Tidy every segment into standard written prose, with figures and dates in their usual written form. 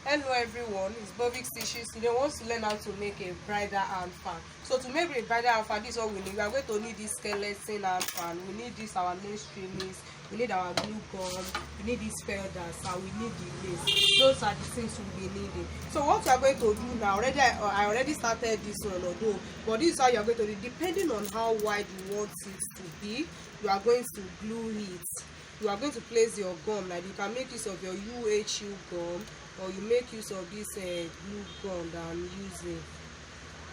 Hello everyone, it's Bobby Stitches. Today wants to learn how to make a bridal hand fan. So to make a bridal hand fan, this is what we need. We are going to need this skeleton hand fan. We need this our lace trimmings. We need our glue gun. We need these feathers, and we need the lace. Those are the things we'll be needing. So what we are going to do now, I already started this one although, but this is how you are going to do. Depending on how wide you want it to be, you are going to glue it. You are going to place your gum. Like you can make use of your UHU gum, or you make use of this glue gun that I'm using,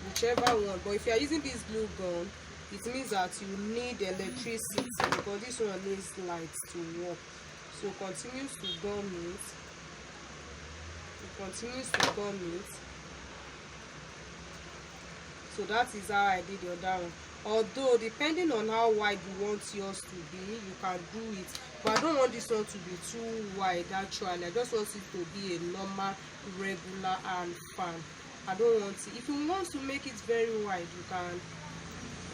whichever one. But if you are using this glue gun, it means that you need electricity because this one needs light to work. So continues to gum it. It continues to gum it. So that is how I did the other one. Although depending on how wide you want yours to be, you can do it, but I don't want this one to be too wide. Actually, I just want it to be a normal regular hand fan. I don't want it. If you want to make it very wide, you can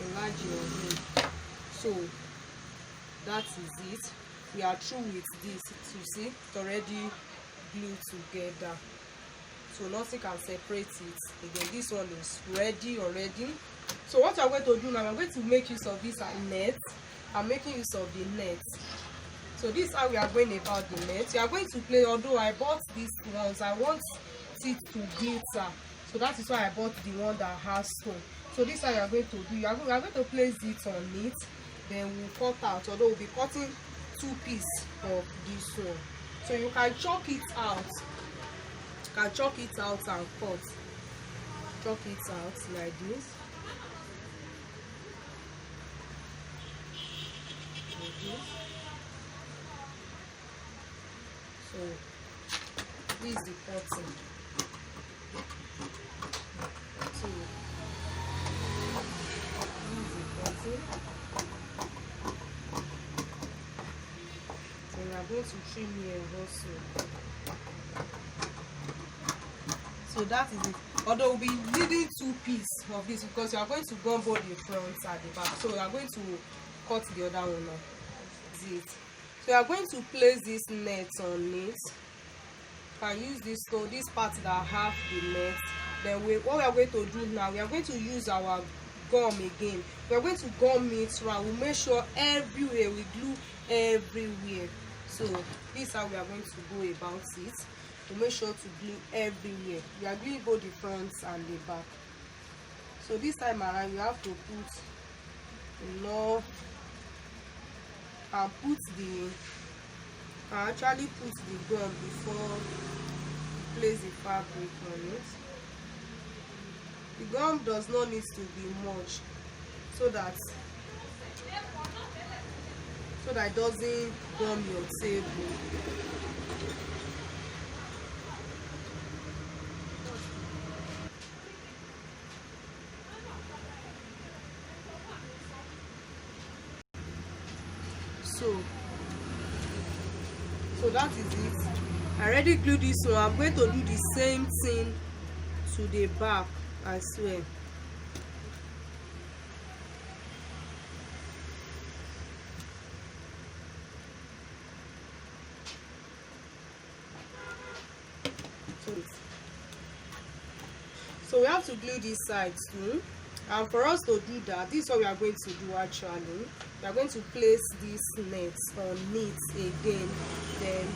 enlarge your head. So that is it. We are through with this. You see, it's already glued together, so nothing can separate it. Again, this one is ready already. So what I'm going to do now, I'm going to make use of this net. I'm making use of the net. So this is how we are going about the net. You are going to play, although I bought these ones, I want it to glitter. So that is why I bought the one that has stone. So this is how you are going to do. We are going to place it on it. Then we'll cut out, although we'll be cutting 2 pieces of this one. So you can chalk it out. You can chalk it out and cut. Chalk it out like this. So this is the cutting. So this is the cutting. So we are going to trim here also. So that is it. Although we'll be needing 2 pieces of this because you are going to gum both the front and the back. So we are going to cut the other one now. That's it. So you are going to place this net on it. You can use this part that have the net. Then what we are going to do now, we are going to use our gum again. We are going to gum it round. We make sure everywhere we glue everywhere. So this is how we are going to go about it. To make sure to glue everywhere. We are gluing both the fronts and the back. So this time around you have to put enough and actually put the gum before you place the fabric on it. The gum does not need to be much so that it doesn't gum your table. So that is it. I already glued this one. I'm going to do the same thing to the back as well. So we have to glue this side too. And for us to do that, this is what we are going to do actually. We are going to place this net on it again. Then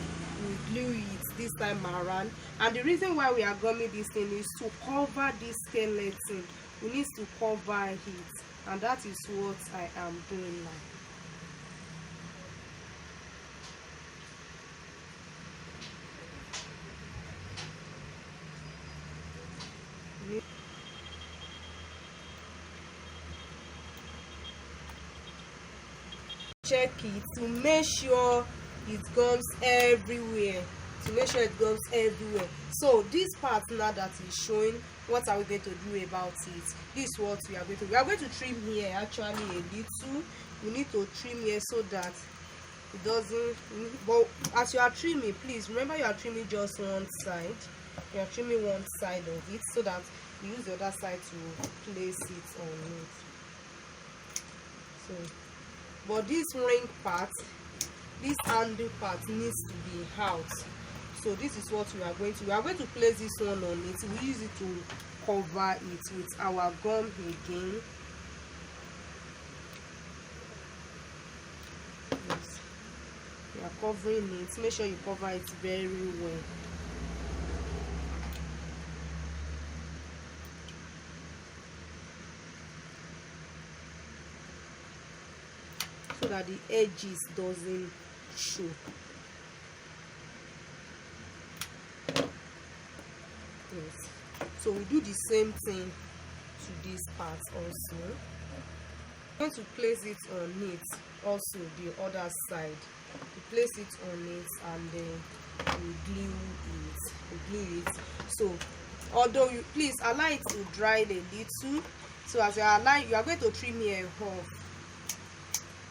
we glue it this time around. And the reason why we are gumming this thing is to cover this skeleton. We need to cover it. And that is what I am doing now. Check it to make sure it gums everywhere. So this part now that is showing, what are we going to do about it? This is what we are going to do. We are going to trim here actually a little. We need to trim here so that it doesn't, but as you are trimming, please remember you are trimming just one side. You are trimming one side of it so that you use the other side to place it on it. So but this ring part, this handle part needs to be out So this is what we are going to place this one on it. We use it to cover it with our gum again. Yes, we are covering it. Make sure you cover it very well. So that the edges doesn't show. Yes, so we do the same thing to this part also. I'm going to place it on it also the other side. We place it on it and then we glue it. So although you please allow it to dry a little. So as you allow, you are going to trim here off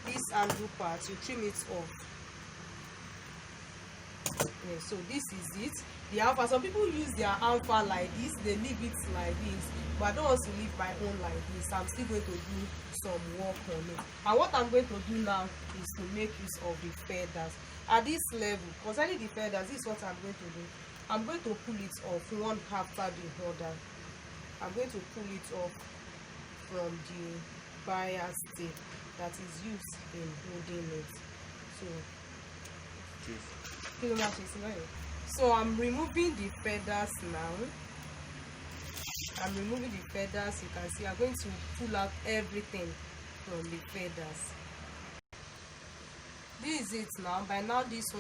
this handle part. You trim it off. Yeah, so this is it, the alpha. Some people use their alpha like this, they leave it like this, but I don't want to leave my own like this. I'm still going to do some work on it, and what I'm going to do now is to make use of the feathers at this level. Concerning the feathers, this is what I'm going to do. I'm going to pull it off one after the other. I'm going to pull it off from the bias tape that is used in holding it. So I'm removing the feathers now. I'm removing the feathers. You can see I'm going to pull out everything from the feathers. This is it now. By now this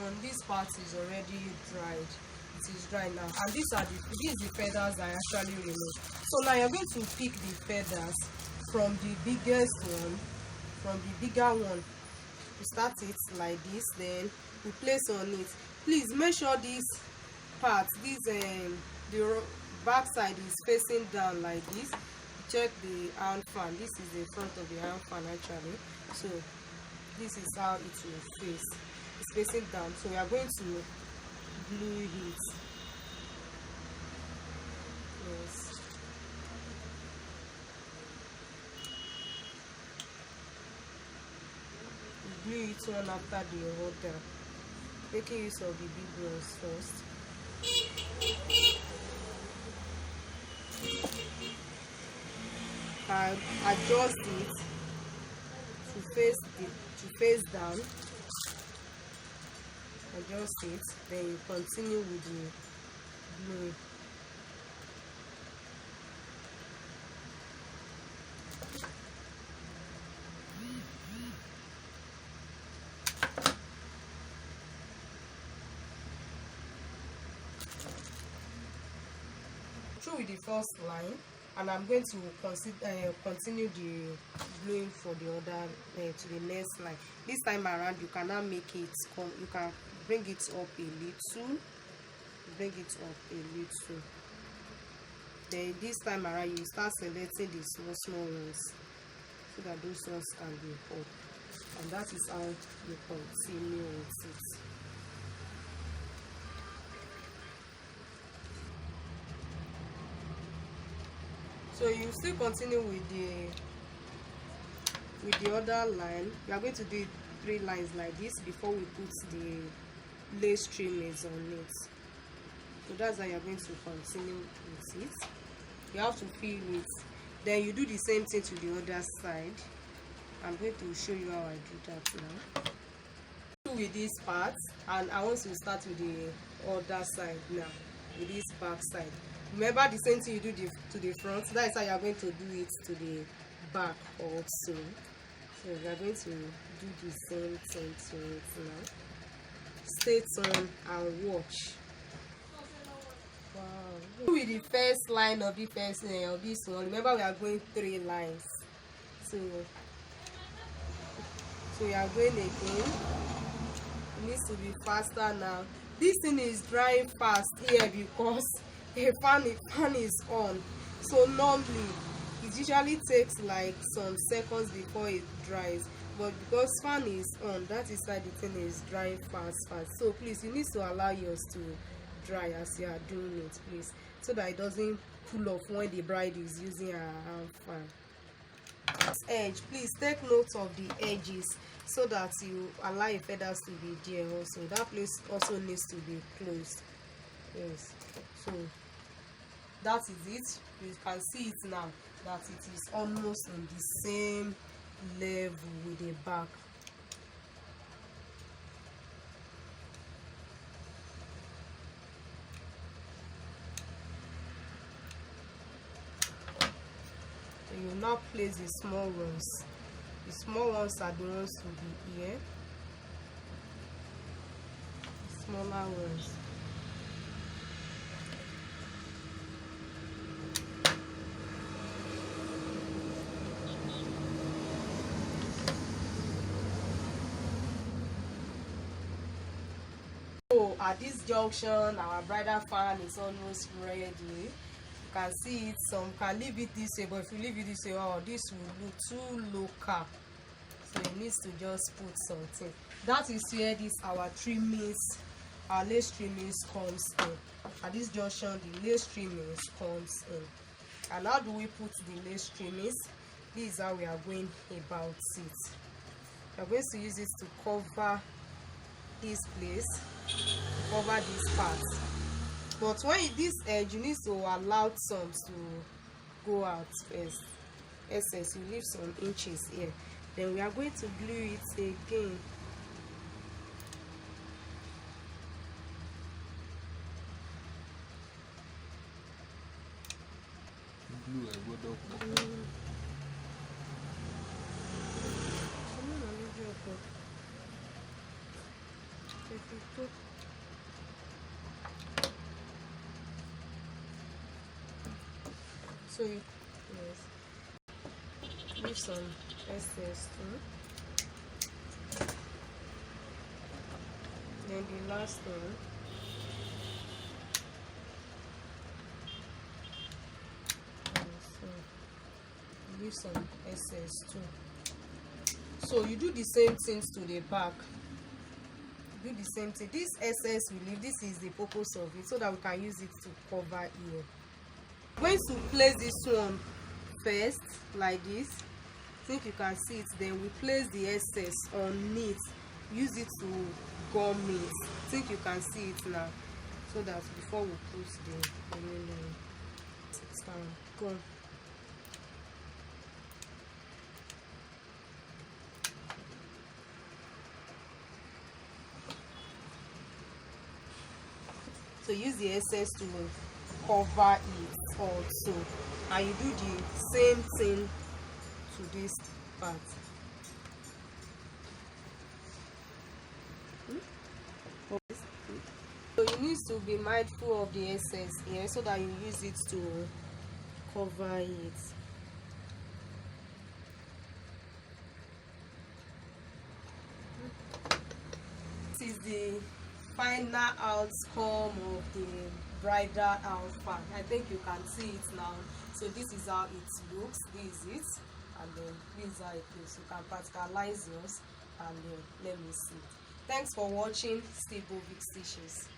part is already dried. It is dry now, and these is the feathers I actually removed. So now you're going to pick the feathers from the biggest one, from the bigger one. You start it like this, then you place on it. Please make sure this part, the back side is facing down like this. Check the hand fan. This is the front of the hand fan actually. So this is how it will face. It's facing down. So we are going to glue it. Yes. Glue it one after the other, making use of the big ones first. And adjust it to face down. Adjust it, then you continue with the gluing. Through with the first line, and I'm going to continue the gluing for the other to the next line. This time around, you can now make it come. You can bring it up a little. Bring it up a little. Then this time around, you start selecting the small ones so that those ones can be up, and that is how you continue with it. So you still continue with the other line. You are going to do 3 lines like this before we put the lace trimmings on it. So that's how you are going to continue with it. You have to fill it. Then you do the same thing to the other side. I'm going to show you how I do that now. With this part, and I want to start with the other side now, with this back side. Remember the same thing you do to the front, that is how you are going to do it to the back also. So we are going to do the same thing to it now. Stay tuned and watch. Wow. With the first line of the first of this one, remember we are going 3 lines. So we are going again. It needs to be faster now. This thing is drying fast here because a fan is on. So normally it usually takes like some seconds before it dries, but because fan is on, that is why the thing is drying fast. So please, you need to allow yours to dry as you are doing it, please, so that it doesn't pull off when the bride is using her hand fan. Edge, please take note of the edges so that you allow your feathers to be there also. That place also needs to be closed. Yes, so that is it. You can see it now that it is almost on the same level with the back. And you now place the small ones. The small ones are the ones to be here. The smaller ones. So at this junction, our bridal fan is almost ready. You can see it. Some can leave it this way, but if you leave it this way, oh, this will look too local. So it needs to just put something. That is where this our trimmings, our lace trimmings comes in. At this junction, the lace trimmings comes in. And how do we put the lace trimmings? This is how we are going about it. We are going to use it to cover this place, cover this part. But when this edge, you need to allow some to go out first. Excess, you leave some inches here. Then we are going to glue it again. Glue ẹ gbọ́dọ̀ pọ̀. So yes, leave some excess too. Then the last one. So leave some excess too. So you do the same things to the back. Do the same thing. This excess we leave. This is the purpose of it, so that we can use it to cover here. I'm going to place this one first like this. I think you can see it. Then we place the excess on it. Use it to gum it. I think you can see it now. So that before we put the remaining gum. So use the excess to cover it also, and you do the same thing to this part. So you need to be mindful of the excess here, so that you use it to cover it. This is the final outcome of the bridal outfit. I think you can see it now. So this is how it looks. This is it, and then this is how it looks. You can practicalize yours, and then let me see it. Thanks for watching Stable Vic Stitches.